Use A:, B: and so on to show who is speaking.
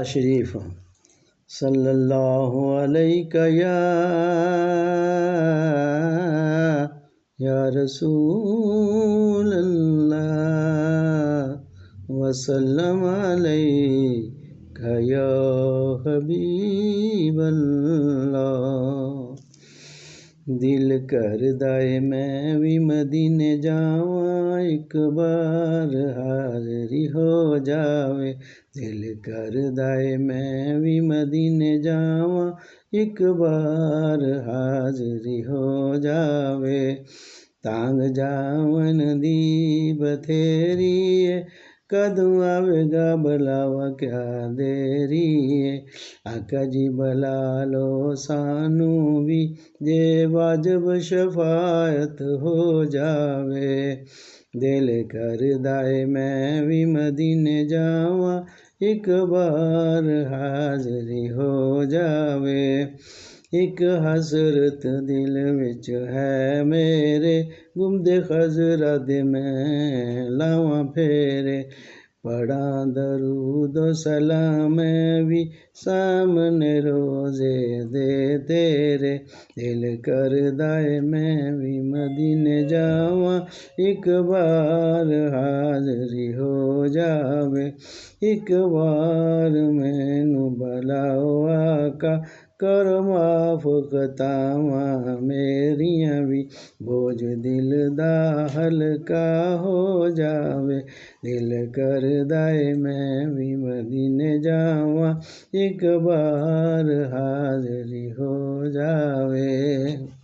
A: शरीफ। सल्लल्लाहु अलैका या रसूल अल्लाह वसल्लम अलैका या हबीब अल्लाह। दिल करदा है मैं भी मदीने जावां, एक बार हाज़री हो जावे। दिल करदा है मैं भी मदीने जावां, एक बार हाज़री हो जावे। तांग जावन दी बथेरी है, कदों आवेगा बुलावा क्या देरी है। आका जी बुला लो सानू भी, जे वाजब शफायत हो जावे। दिल करदा है मैं भी मदीने जावां, एक बार हाज़री हो जावे। एक हसरत दिल विच है मेरे, गुमदे खजरा दे मैं लावां फेरे। पढ़ा दरूद सलाम मैं भी सामने रोज़े दे तेरे। दिल करदा है मैं भी मदीने जावां, एक बार हाज़री हो जावे। एक बार मैनू बुलाओ आका, करो माफ़ खतावां मेरियां भी, बोझ दिल दा हल्का हो जावे। दिल करदा है मैं भी मदीने जावां, एक बार हाज़री हो जावे।